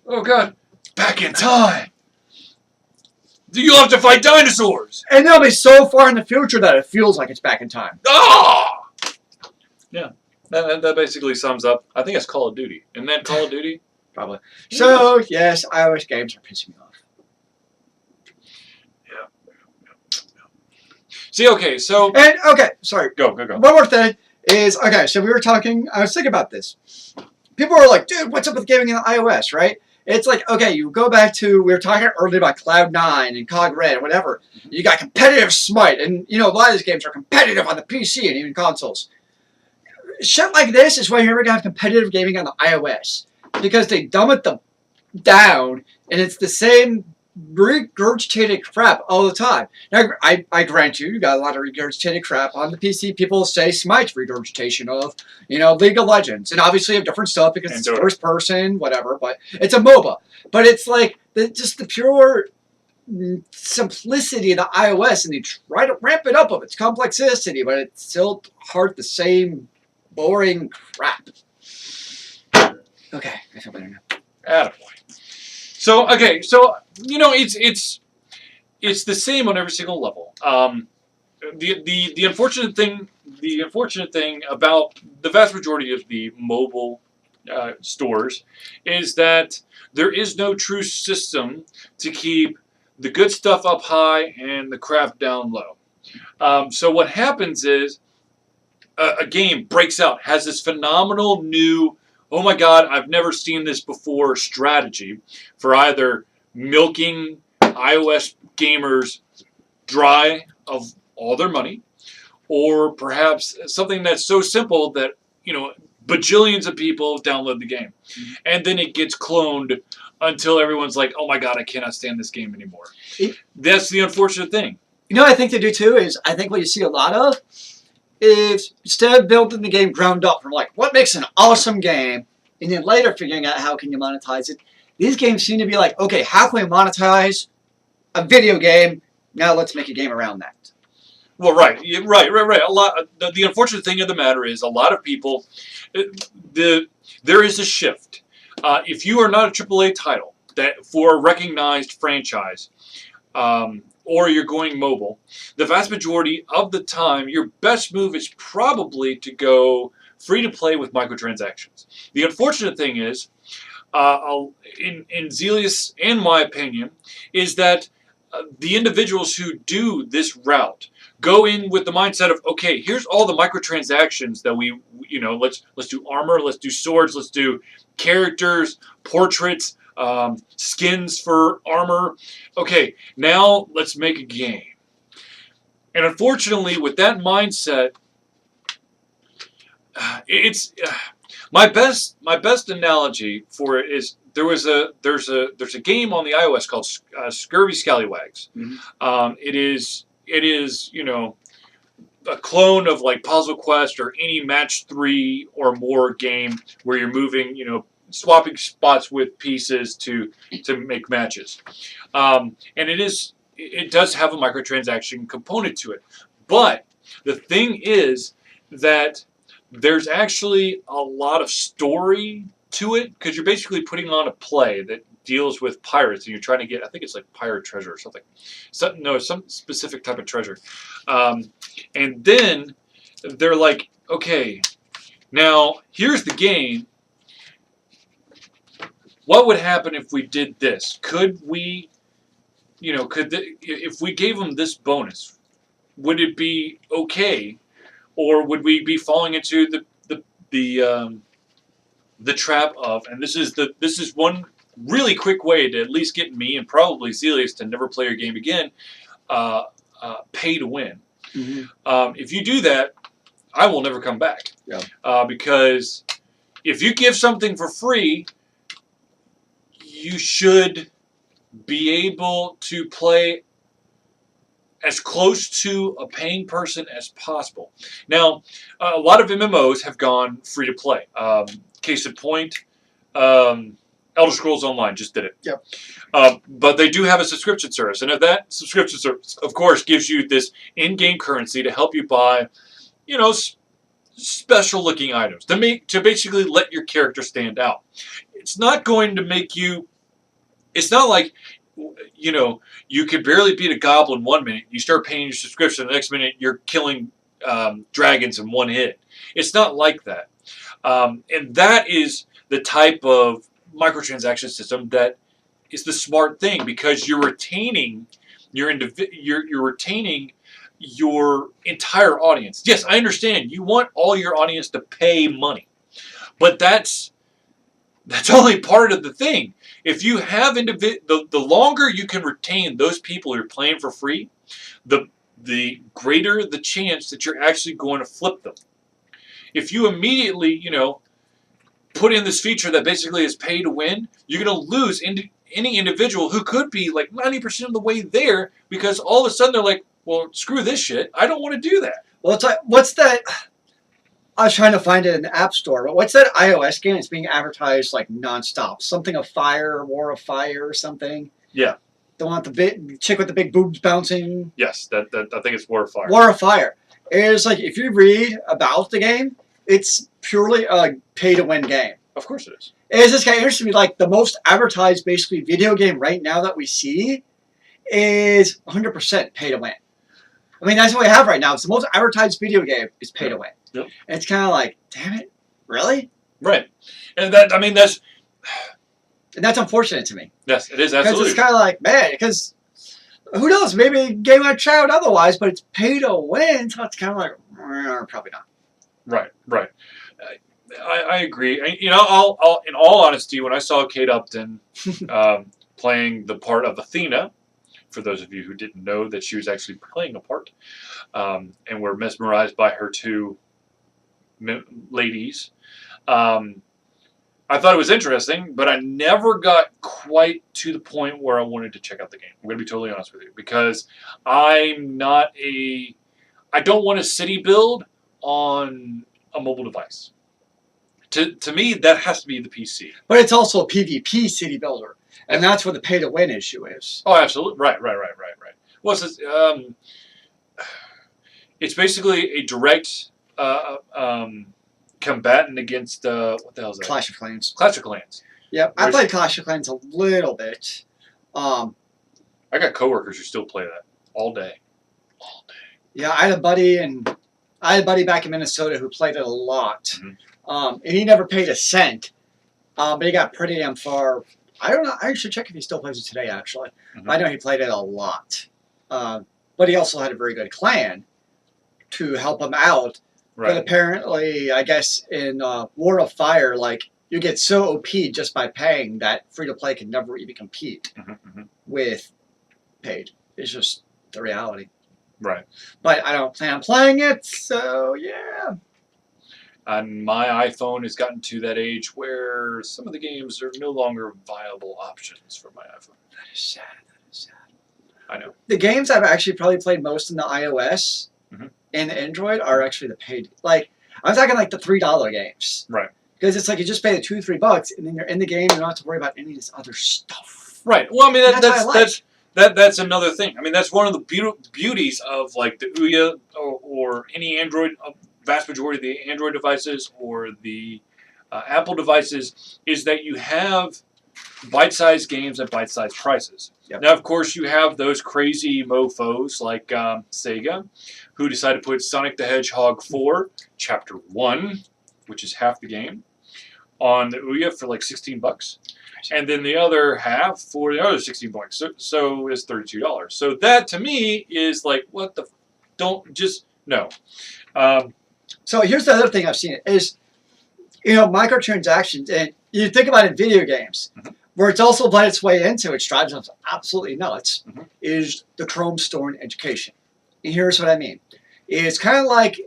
oh god, back in time. You'll have to fight dinosaurs. And they'll be so far in the future that it feels like it's back in time. Yeah, that basically sums up. I think it's Call of Duty. Isn't that Call of Duty? Probably. So, yes, iOS games are pissing me off. See, okay, so And, okay, sorry. go. One more thing is, okay, so we were talking, I was thinking about this. People are like, dude, what's up with gaming in iOS, right? It's like, okay, you go back to, we were talking earlier about Cloud9 and Cog Red and whatever. You got competitive Smite, and, you know, a lot of these games are competitive on the PC and even consoles. Shit like this is why you're never going to have competitive gaming on the iOS. Because they dumb it down, and it's the same regurgitated crap all the time. Now, I grant you got a lot of regurgitated crap on the PC. People say Smite's regurgitation of, you know, League of Legends, and obviously of different stuff because it's first person, whatever. But it's a MOBA. But it's like just the pure simplicity of the iOS, and they try to ramp it up of its complexity, but it's still hard the same boring crap. Okay, I feel better now. Attaboy. So okay, so you know it's the same on every single level. The unfortunate thing about the vast majority of the mobile stores is that there is no true system to keep the good stuff up high and the crap down low. So what happens is a game breaks out, has this phenomenal new, oh my god, I've never seen this before strategy for either milking iOS gamers dry of all their money, or perhaps something that's so simple that, you know, bajillions of people download the game. And then it gets cloned until everyone's like, oh my god, I cannot stand this game anymore. That's the unfortunate thing. You know what I think they do too is, I think what you see a lot of is, instead of building the game ground up from like, what makes an awesome game, and then later figuring out how can you monetize it, these games seem to be like, okay, how can we monetize a video game? Now let's make a game around that. Well, right. A lot. The unfortunate thing of the matter is, a lot of people, there is a shift. If you are not a AAA title that for a recognized franchise, or you're going mobile, the vast majority of the time, your best move is probably to go free to play with microtransactions. The unfortunate thing is, in Zealeus, in my opinion, is that the individuals who do this route go in with the mindset of, okay, here's all the microtransactions that we, you know, let's do armor, let's do swords, let's do characters, portraits, skins for armor. Okay, now let's make a game. And unfortunately, with that mindset, it's my best analogy for it is there's a game on the iOS called Scurvy Scallywags. Mm-hmm. It is you know, a clone of like Puzzle Quest or any Match 3 or more game where you're moving, you know, swapping spots with pieces to make matches, and it does have a microtransaction component to it. But the thing is that there's actually a lot of story to it, because you're basically putting on a play that deals with pirates, and you're trying to get, I think it's like pirate treasure or something. Some specific type of treasure. And then they're like, okay, now here's the game. What would happen if we did this? Could we, you know, if we gave them this bonus, would it be okay? Or would we be falling into the trap of, and this is one really quick way to at least get me and probably Zealeus to never play your game again, pay to win. Mm-hmm. If you do that, I will never come back. Yeah. Because if you give something for free, you should be able to play as close to a paying person as possible. Now, a lot of MMOs have gone free to play. Case in point, Elder Scrolls Online just did it. Yep. But they do have a subscription service, and that subscription service, of course, gives you this in-game currency to help you buy, you know, special-looking items to basically let your character stand out. It's not going to make you. It's not like, you know, you could barely beat a goblin 1 minute. You start paying your subscription, the next minute you're killing dragons in one hit. It's not like that. And that is the type of microtransaction system that is the smart thing, because you're retaining you're retaining your entire audience. Yes, I understand. You want all your audience to pay money, but that's only part of the thing. If you have the longer you can retain those people who are playing for free, the greater the chance that you're actually going to flip them. If you immediately, put in this feature that basically is pay to win, you're going to lose any individual who could be like 90% of the way there, because all of a sudden they're like, well, screw this shit. I don't want to do that. Well, it's like, what's that? I was trying to find it in the App Store, but what's that iOS game that's being advertised like nonstop? Something of Fire, War of Fire, or something. Yeah. The one with the chick with the big boobs bouncing. Yes, that I think it's War of Fire. War of Fire. It's like, if you read about the game, it's purely a pay-to-win game. Of course it is. It's just kind of interesting. Like, the most advertised, basically, video game right now that we see is 100% pay-to-win. I mean, that's what we have right now. It's the most advertised video game is pay-to-win. Yep. And it's kind of like, damn it, really? Right. And that's unfortunate to me. Yes, it is Because absolutely. it's kind of like, man, because who knows? Maybe a game might try out otherwise, but it's pay-to-win, so it's kind of like, probably not. Right. I agree. I'll in all honesty, when I saw Kate Upton playing the part of Athena, for those of you who didn't know that she was actually playing a part, and were mesmerized by her two ladies, I thought it was interesting, but I never got quite to the point where I wanted to check out the game. I'm going to be totally honest with you, because I don't want a city build on a mobile device. To me, that has to be the PC. But it's also a PvP city builder, and that's where the pay-to-win issue is. Oh, absolutely. Right. Well, it's basically a direct combatant against, what the hell is that? Clash of Clans. Clash of Clans. Yep, I played Clash of Clans a little bit. I got coworkers who still play that all day. Yeah, I had a buddy back in Minnesota who played it a lot. And he never paid a cent, but he got pretty damn far. I don't know. I should check if he still plays it today, actually. I know he played it a lot. But he also had a very good clan to help him out. Right. But apparently, I guess in War of Fire, like, you get so OP just by paying that free-to-play can never even compete with paid. It's just the reality. Right. But I don't plan on playing it, so yeah. And my iPhone has gotten to that age where some of the games are no longer viable options for my iPhone. That is sad. I know. The games I've actually probably played most in the iOS and the Android are actually the paid. Like, I'm talking like the $3 games. Right. Because it's like you just pay the $2 or $3 and then you're in the game. You don't have to worry about any of this other stuff. Right. Well, I mean, that's another thing. I mean, that's one of the beauties of like the Ouya or any Android. Vast majority of the Android devices or the Apple devices is that you have bite-sized games at bite-sized prices. Yep. Now, of course, you have those crazy mofos like Sega, who decided to put Sonic the Hedgehog 4, Chapter 1, which is half the game, on the Ouya for like $16. And then the other half for the other $16. So it's $32. So that, to me, is like, what the... No. So here's the other thing I've seen is, microtransactions, and you think about it in video games, where it's also let its way into, which drives us absolutely nuts, is the Chrome store in education. And here's what I mean. It's kind of like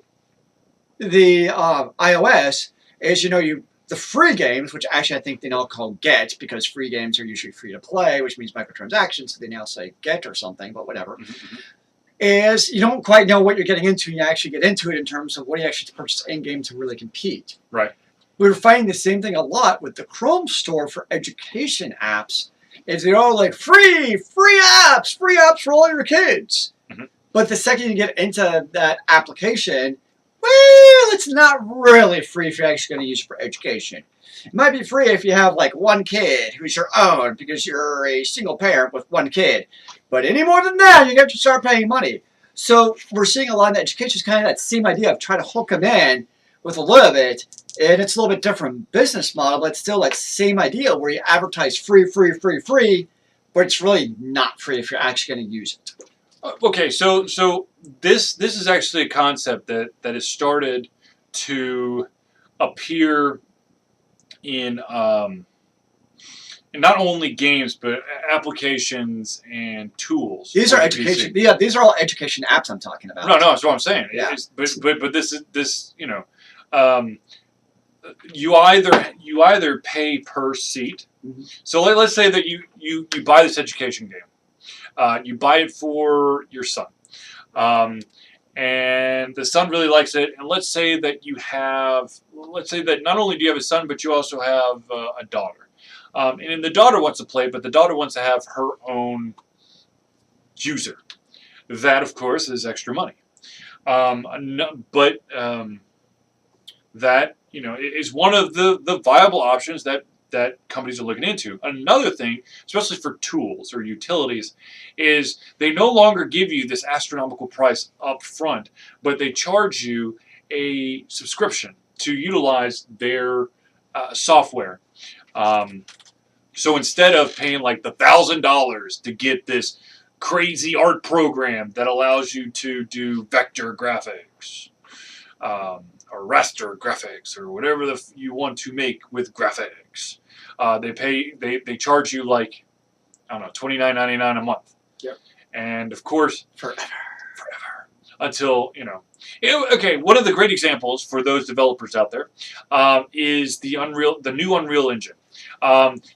the iOS is, the free games, which actually I think they now call Get, because free games are usually free to play, which means microtransactions, so they now say Get or something, but whatever. Is you don't quite know what you're getting into and you actually get into it in terms of what you actually purchase in-game to really compete. Right. We're finding the same thing a lot with the Chrome store for education apps. Is they're all like free apps for all your kids. But the second you get into that application, well, it's not really free if you're actually going to use it for education. It might be free if you have like one kid who's your own because you're a single parent with one kid. But any more than that, you have to start paying money. So we're seeing a lot of the education is kind of that same idea of trying to hook them in with a little bit, and it's a little bit different business model, but it's still that same idea where you advertise free, but it's really not free if you're actually going to use it. Okay, so this is actually a concept that has started to appear in not only games but applications and tools. These are education. Yeah, these are all education apps I'm talking about. No, that's what I'm saying. Yeah. But this you either pay per seat. Mm-hmm. So let's say that you buy this education game. You buy it for your son. And the son really likes it. And let's say that not only do you have a son, but you also have a daughter. And the daughter wants to play, but the daughter wants to have her own user. That, of course, is extra money. That is one of the viable options that companies are looking into. Another thing, especially for tools or utilities, is they no longer give you this astronomical price up front, but they charge you a subscription to utilize their software. So instead of paying like the $1,000 to get this crazy art program that allows you to do vector graphics, or raster graphics, or whatever you want to make with graphics, they charge you like, I don't know, $29.99 a month. Yep. And of course, forever. Until okay. One of the great examples for those developers out there is the new Unreal Engine.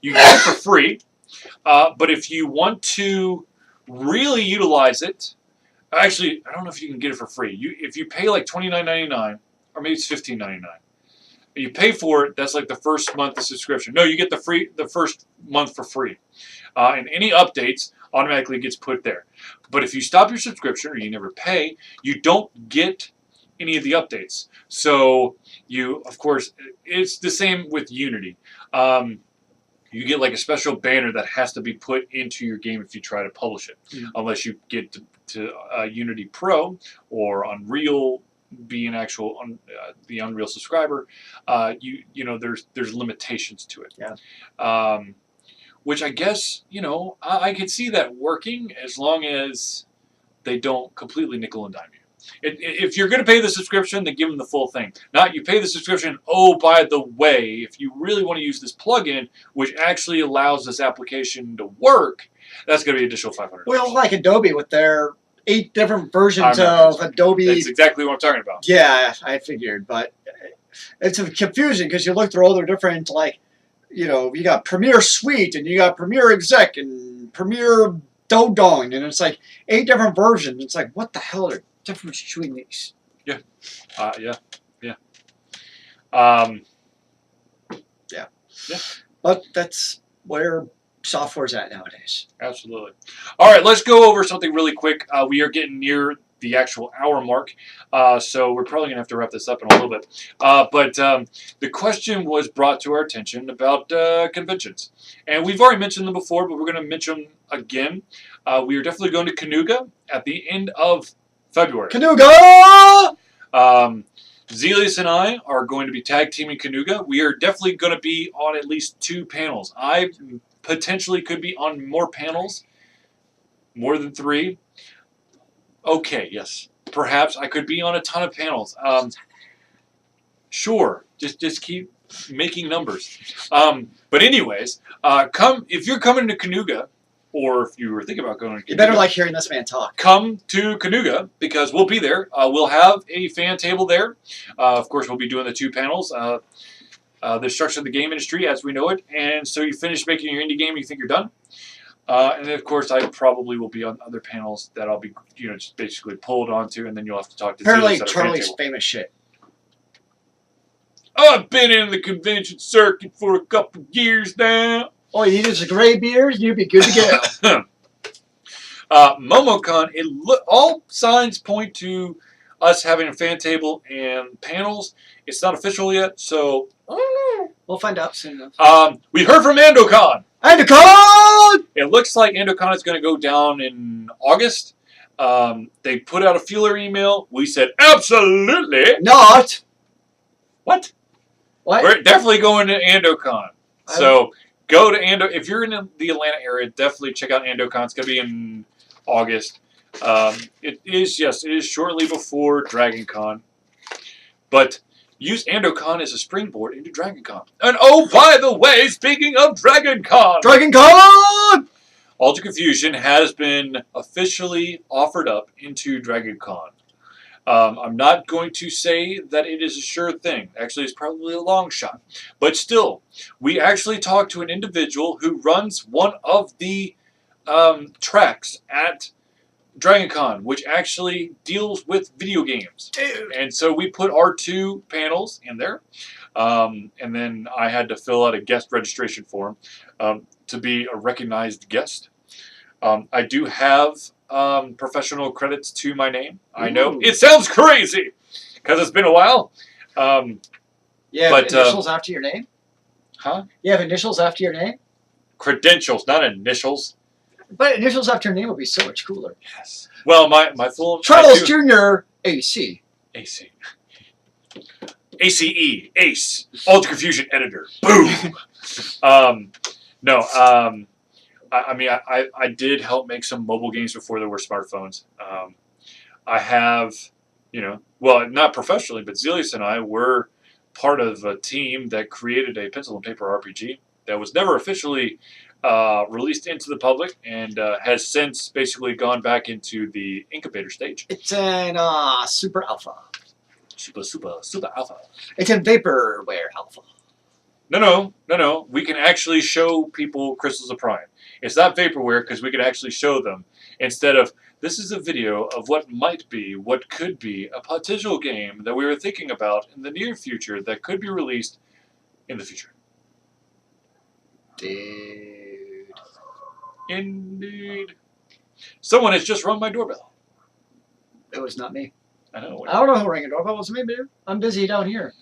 You get it for free, but if you want to really utilize it, actually, I don't know if you can get it for free. If you pay like $29.99, or maybe it's $15.99. You pay for it. That's like the first month of subscription. No, you get the first month for free, and any updates automatically gets put there. But if you stop your subscription or you never pay, you don't get any of the updates. So of course, it's the same with Unity. You get like a special banner that has to be put into your game if you try to publish it, unless you get to Unity Pro or Unreal, be an actual the Unreal subscriber. There's limitations to it. Yeah. Which I guess I could see that working as long as they don't completely nickel and dime you. If you're going to pay the subscription, then give them the full thing. Not you pay the subscription, oh, by the way, if you really want to use this plugin, which actually allows this application to work, that's going to be additional $500. Well, like Adobe with their 8 different versions of Adobe. That's exactly what I'm talking about. Yeah, I figured, but it's confusing because you look through all their different, you got Premiere Suite and you got Premiere Exec and Premiere Dodong, and it's like 8 different versions. It's like, what the hell are the difference between these? Yeah. Yeah. But that's where software's at nowadays. Absolutely. All right, let's go over something really quick. We are getting near the actual hour mark, so we're probably going to have to wrap this up in a little bit. But the question was brought to our attention about conventions. And we've already mentioned them before, but we're going to mention them again. We are definitely going to Canuga at the end of February. Canuga! Zealeus and I are going to be tag teaming Canuga. We are definitely going to be on at least 2 panels. I potentially could be on more panels, more than 3. Okay, yes. Perhaps I could be on a ton of panels. Sure, just keep making numbers. But anyways, if you're coming to Canuga, or if you were thinking about going to Canuga, you better like hearing this man talk. Come to Canuga because we'll be there. We'll have a fan table there. Of course, we'll be doing the 2 panels. The destruction of the game industry as we know it. And so you finish making your indie game and you think you're done. And then, of course, I probably will be on other panels that I'll be, just basically pulled onto, and then you'll have to talk to Apparently, Charlie's famous shit. I've been in the convention circuit for a couple years now. All you need is a gray beard, you'd be good to go. MomoCon, all signs point to us having a fan table and panels. It's not official yet, so we'll find out soon. We heard from AndoCon. AndoCon! It looks like AndoCon is going to go down in August. They put out a feeler email. We said, absolutely not. What? What? We're definitely going to AndoCon. So go to Ando. If you're in the Atlanta area, definitely check out AndoCon. It's going to be in August. It is shortly before DragonCon. But use AndoCon as a springboard into DragonCon. And oh, by the way, speaking of DragonCon! DragonCon! Alter Confusion has been officially offered up into DragonCon. I'm not going to say that it is a sure thing. Actually, it's probably a long shot. But still, we actually talked to an individual who runs one of the tracks at DragonCon, which actually deals with video games. Dude. And so we put our 2 panels in there. And then I had to fill out a guest registration form to be a recognized guest. I do have professional credits to my name. I know it sounds crazy because it's been a while. Yeah, but, initials after your name? Huh? You have initials after your name? Credentials, not initials. But initials after your name would be so much cooler. Yes. Well, my full... Charles Jr. AC. AC. ACE. Ace. Alter Confusion Editor. Boom! I did help make some mobile games before there were smartphones. I have, well, not professionally, but Zealeus and I were part of a team that created a pencil and paper RPG that was never officially released into the public and has since basically gone back into the incubator stage. It's an super alpha. Super alpha. It's a vaporware alpha. No. We can actually show people Crystals of Prime. It's not vaporware because we can actually show them instead of, this is a video of what might be, what could be a potential game that we were thinking about in the near future that could be released in the future. Dude. Indeed. Someone has just rung my doorbell. It was not me. I know. I don't know who rang a doorbell. It was me, dude. I'm busy down here.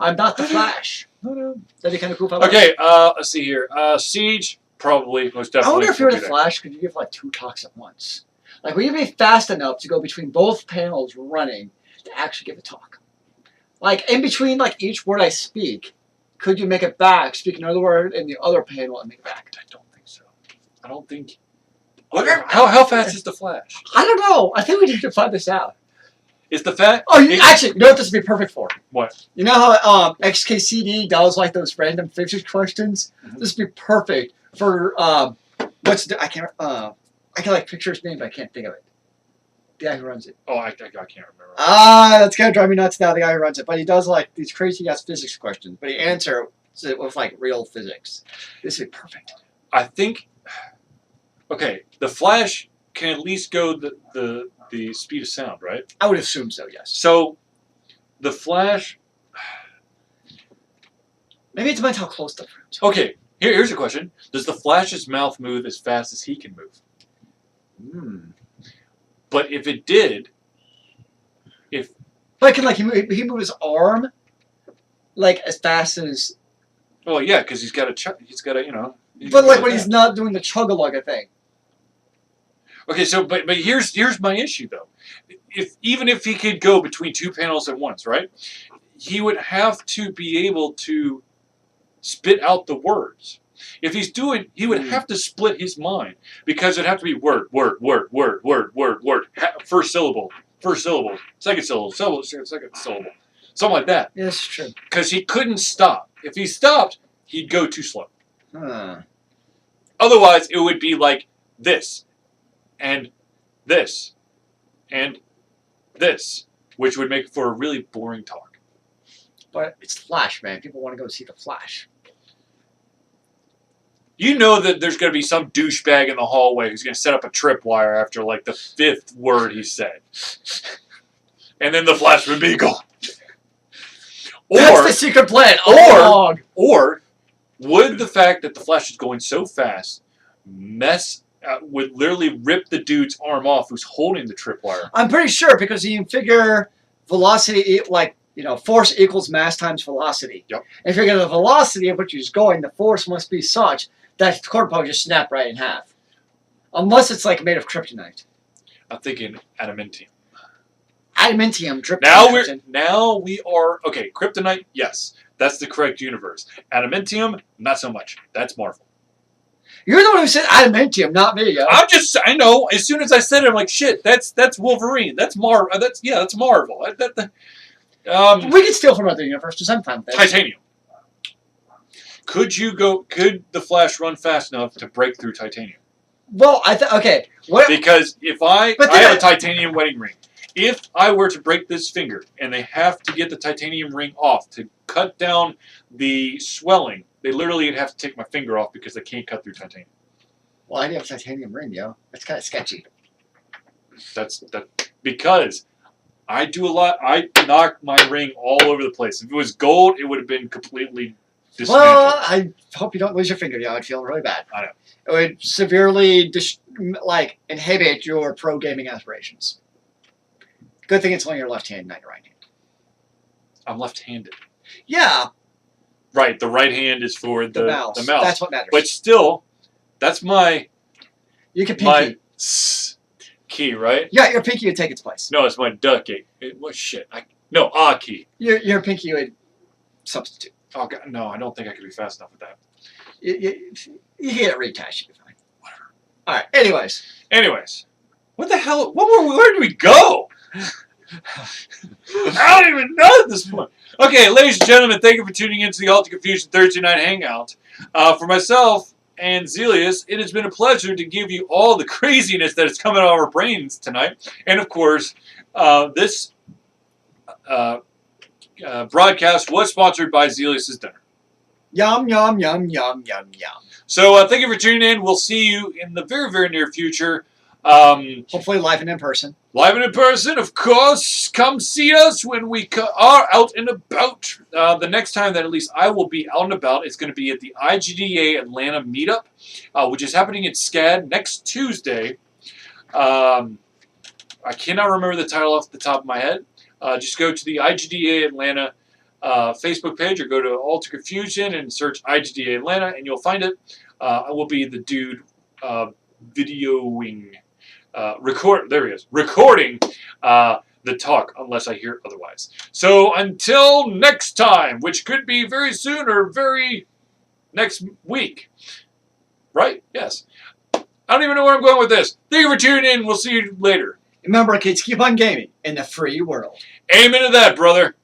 I'm not the Flash. No. That'd be kind of cool if I was. Okay, let's see here. Siege, probably, most definitely. I wonder if you're the Flash, could you give like 2 talks at once? Like, will you be fast enough to go between both panels running to actually give a talk? Like, in between like each word I speak, could you make it back, speak another word in the other panel and make it back? I don't think so. I don't think... How fast is the Flash? I don't know. I think we need to find this out. Is the fact... Oh, actually, you know what this would be perfect for? What? You know how XKCD does like those random physics questions? Mm-hmm. This would be perfect for I can like picture his name, but I can't think of it. The guy who runs it. Oh, I can't remember. That's gonna drive me nuts now. The guy who runs it, but he does like these crazy ass physics questions, but he answers it with like real physics. This would be perfect. I think. Okay, the Flash can at least go the speed of sound, right? I would assume so. Yes. So, the Flash. Maybe it depends how close the fruit. Okay, here's a question: does the Flash's mouth move as fast as he can move? But if it did, but can he move his arm like as fast as? Oh yeah, because he's got a But like when he's not doing the chug-a-lugga thing. Okay, so but here's my issue though. Even if he could go between 2 panels at once, right? He would have to be able to spit out the words. If he's doing, he would have to split his mind because it'd have to be word, first syllable, second syllable, second syllable, something like that. Yeah, that's true. Because he couldn't stop. If he stopped, he'd go too slow. Huh. Otherwise, it would be like this, and this, and this, which would make for a really boring talk. But it's Flash, man. People want to go see the Flash. You know that there's going to be some douchebag in the hallway who's going to set up a tripwire after like the 5th word he said. And then the Flash would be gone. That's the secret plan. Or would the fact that the Flash is going so fast would literally rip the dude's arm off who's holding the tripwire? I'm pretty sure because you figure velocity, force equals mass times velocity. Yep. And if you figure the velocity of which he's going, the force must be such that the cord will just snap right in half. Unless it's like made of kryptonite. I'm thinking adamantium. adamantium drip. Now we are okay. Kryptonite, yes, that's the correct universe. Adamantium, not so much. That's Marvel. You're the one who said adamantium, not me. Yo. I know. As soon as I said it, I'm like, shit. That's Wolverine. That's Marvel. That's Marvel. We can steal from other universes. I'm fine with that. Titanium. Could the Flash run fast enough to break through titanium? Well, okay. What? Because if I have a titanium wedding ring, if I were to break this finger and they have to get the titanium ring off to cut down the swelling, they literally would have to take my finger off because they can't cut through titanium. Well, I do have a titanium ring, yo. That's kind of sketchy. That's because I do a lot. I knock my ring all over the place. If it was gold, it would have been completely dismantled. Well, I hope you don't lose your finger, yo. I'd feel really bad. I know. It would severely inhibit your pro gaming aspirations. Good thing it's only your left hand, not your right hand. I'm left-handed. Yeah. Right. The right hand is for the mouse. That's what matters. But still, that's my. You can pinky. Key, right? Yeah, your pinky would take its place. No, it's my duck key. What shit? Key. Your pinky would substitute. Oh God, no, I don't think I could be fast enough with that. You get it retouched, you'll be fine. Whatever. All right. Anyways, what the hell? Where did we go? I don't even know at this point. Okay, ladies and gentlemen, thank you for tuning into the Alter Confusion Thursday Night Hangout. For myself and Zealeus, it has been a pleasure to give you all the craziness that is coming out of our brains tonight. And of course, this broadcast was sponsored by Zealeus' Dinner. Yum, yum, yum, yum, yum, yum. So thank you for tuning in. We'll see you in the very, very near future. Hopefully live and in person. Live and in person, of course. Come see us when we are out and about. The next time that at least I will be out and about is going to be at the IGDA Atlanta meetup, which is happening in SCAD next Tuesday. I cannot remember the title off the top of my head. Just go to the IGDA Atlanta Facebook page or go to Alter Confusion and search IGDA Atlanta and you'll find it. I will be the dude videoing. There he is. Recording the talk, unless I hear otherwise. So until next time, which could be very soon or very next week. Right? Yes. I don't even know where I'm going with this. Thank you for tuning in. We'll see you later. Remember, kids, keep on gaming in the free world. Amen to that, brother.